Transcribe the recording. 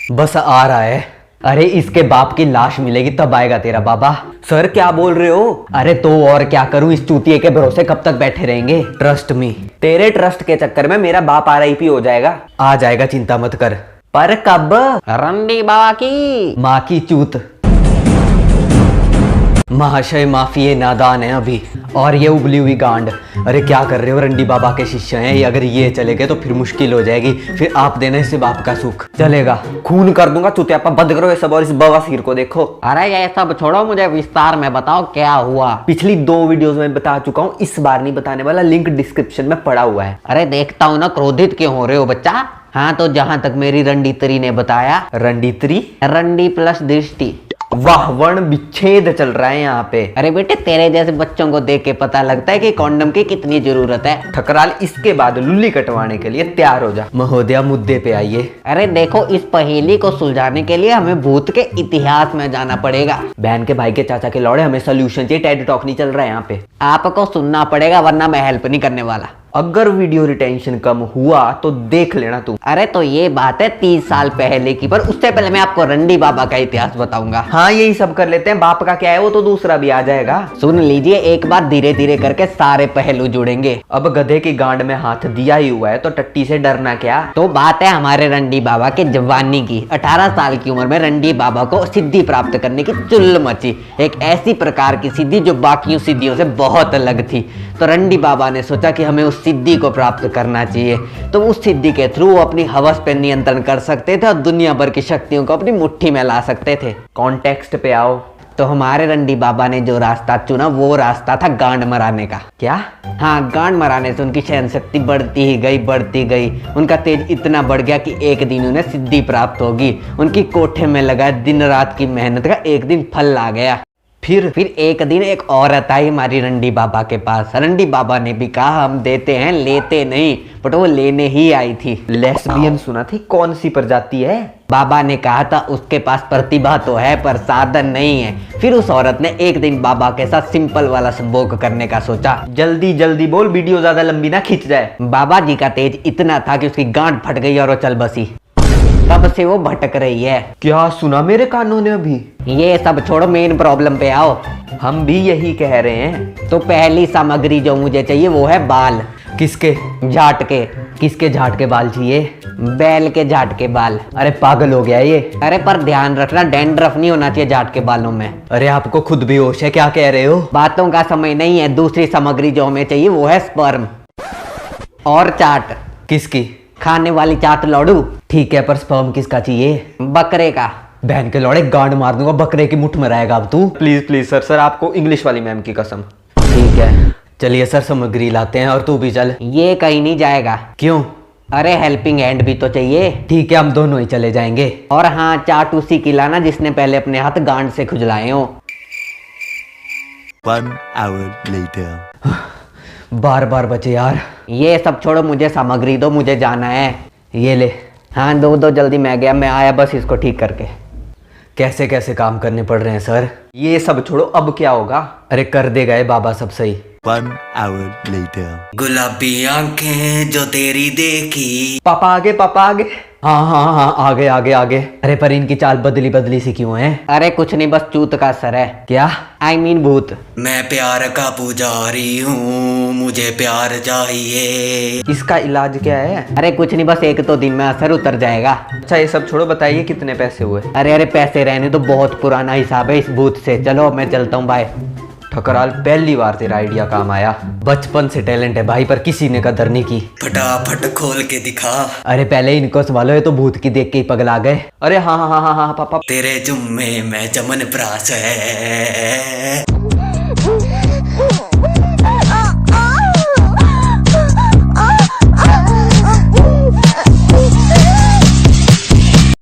बस आ रहा है। अरे इसके बाप की लाश मिलेगी तब आएगा तेरा बाबा। सर क्या बोल रहे हो? अरे तो और क्या करूं, इस चूतिए के भरोसे कब तक बैठे रहेंगे? ट्रस्ट मी, तेरे ट्रस्ट के चक्कर में मेरा बाप RIP हो जाएगा। आ जाएगा, चिंता मत कर। पर कब? रंडी बाबा की माँ की चूत। महाशय माफी, ये नादान है अभी, और ये उबली हुई गांड। अरे क्या कर रहे हो, रंडी बाबा के शिष्य हैं ये, अगर ये चले गए तो फिर मुश्किल हो जाएगी। फिर आप देने से बाप का सुख चलेगा, खून कर दूंगा। चुतियापा बंद करो ये सब और इस बवासीर को देखो। अरे ये सब छोड़ो, मुझे विस्तार में बताओ क्या हुआ। पिछली 2 वीडियोस में बता चुका हूँ, इस बार नहीं बताने वाला, लिंक डिस्क्रिप्शन में पड़ा हुआ है। अरे देखता हूँ ना, क्रोधित क्यों हो रहे हो बच्चा? हाँ तो जहां तक मेरी रंडीतरी ने बताया, रंडीतरी, रंडी प्लस दृष्टि, वाह वर्ण विच्छेद चल रहा है यहाँ पे। अरे बेटे तेरे जैसे बच्चों को देख के पता लगता है कि कॉन्डम की कितनी जरूरत है। ठकराल, इसके बाद लुल्ली कटवाने के लिए तैयार हो जा। महोदया मुद्दे पे आइए। अरे देखो, इस पहेली को सुलझाने के लिए हमें भूत के इतिहास में जाना पड़ेगा। बहन के भाई के चाचा के लौड़े, हमें सोल्यूशन चाहिए। टेड टॉक नहीं चल रहा है यहाँ पे। आपको सुनना पड़ेगा वरना मैं हेल्प नहीं करने वाला। अगर वीडियो रिटेंशन कम हुआ तो देख लेना तू। अरे तो ये बात है 30 साल पहले की, पर उससे पहले मैं आपको रंडी बाबा का इतिहास बताऊंगा। हाँ यही सब कर लेते हैं, बाप का क्या है वो तो दूसरा भी आ जाएगा। सुन लीजिए, एक बार धीरे धीरे करके सारे पहलू जुड़ेंगे। अब गधे की गांड में हाथ दिया ही हुआ है तो टट्टी से डरना क्या। तो बात है हमारे रंडी बाबा के जवानी की। 18 साल की उम्र में रंडी बाबा को सिद्धि प्राप्त करने की चुल्ल मची, एक ऐसी प्रकार की सिद्धि जो बाकी सिद्धियों से बहुत अलग थी। तो रंडी बाबा ने सोचा कि हमें उस सिद्धि को प्राप्त करना चाहिए। तो उस सिद्धि के थ्रू वो अपनी हवस पे नियंत्रण कर सकते थे और दुनिया भर की शक्तियों को अपनी मुट्ठी में ला सकते थे। कॉन्टेक्स्ट पे आओ। तो हमारे रंडी बाबा ने जो रास्ता चुना वो रास्ता था गांड मराने का। क्या? हाँ, गांड मराने से उनकी सहन शक्ति बढ़ती ही गई, बढ़ती गई। उनका तेज इतना बढ़ गया कि एक दिन उन्हें सिद्धि प्राप्त होगी। उनकी कोठे में लगा दिन रात की मेहनत का एक दिन फल आ गया। फिर एक दिन एक औरत आई हमारी रंडी बाबा के पास। रंडी बाबा ने भी कहा हम देते हैं, लेते नहीं, बट वो लेने ही आई थी। लेस्बियन सुना थी, कौन सी प्रजाति है? बाबा ने कहा था उसके पास प्रतिभा तो है पर साधन नहीं है। फिर उस औरत ने एक दिन बाबा के साथ सिंपल वाला संभोग करने का सोचा। जल्दी जल्दी बोल, वीडियो ज्यादा लंबी ना खींच जाए। बाबा जी का तेज इतना था कि उसकी गांठ फट गई और वो चल बसी। तब से वो भटक रही है। क्या सुना मेरे कानों ने अभी? ये सब छोड़ो, मेन प्रॉब्लम पे आओ। हम भी यही कह रहे हैं। तो पहली सामग्री जो मुझे चाहिए वो है बाल। किसके? झाट के। किसके झाट के बाल चाहिए? बैल के झाट के बाल। अरे पागल हो गया ये। अरे पर ध्यान रखना, डैंड्रफ नहीं होना चाहिए झाट के बालों में। अरे आपको खुद भी होश है, क्या कह रहे हो? बातों का समय नहीं है। दूसरी सामग्री जो हमें चाहिए वो है स्पर्म और चाट। किसकी? खाने वाली चाट लौड़ू। ठीक है, पर स्पर्म किसका चाहिए? बकरे का। बहन के लौड़े, गांड मार दूंगा, बकरे की मुठ में रहेगा अब तू। प्लीज प्लीज सर, सर आपको इंग्लिश वाली मैम की कसम। ठीक है चलिए सर, सामग्री लाते हैं और तू भी चल। ये कहीं नहीं जाएगा। क्यों? अरे हेल्पिंग हैंड भी तो चाहिए। ठीक है, हम दोनों ही चले जाएंगे। और हाँ, चाट उसी की लाना जिसने पहले अपने हाथ गांड से खुजलाए हो। 1 hour later. बार बार बचे यार। ये सब छोड़ो, मुझे सामग्री दो, मुझे जाना है। ये ले। हाँ दो जल्दी, मैं गया, मैं आया बस इसको ठीक करके। कैसे कैसे काम करने पड़ रहे हैं सर। ये सब छोड़ो, अब क्या होगा? अरे कर दे गए बाबा सब सही। 1 hour later. गुलाबी आंखें जो तेरी देखी। पापा आगे, पापा आगे। हाँ हाँ हाँ, आगे आगे आगे। अरे पर इनकी चाल बदली बदली सी क्यों है? अरे कुछ नहीं, बस चूत का असर है। क्या? I mean भूत। मैं प्यार का पुजारी हूँ, मुझे प्यार चाहिए। इसका इलाज क्या है? अरे कुछ नहीं, बस 1-2 दिन में असर उतर जाएगा। अच्छा ये सब छोड़ो, बताइए कितने पैसे हुए? अरे पैसे रहने तो, बहुत पुराना हिसाब है इस भूत से। चलो मैं चलता हूँ, बाय। ठकराल, पहली बार तेरा आइडिया काम आया। बचपन से टैलेंट है भाई, पर किसी ने कदर नहीं की। फटाफट खोल के दिखा। अरे पहले इनको संभालो, ये तो भूत की देख के ही पगला गए। अरे हाँ हाँ हाँ हाँ हाँ पापा। तेरे जुम्मे में चमन प्रास है।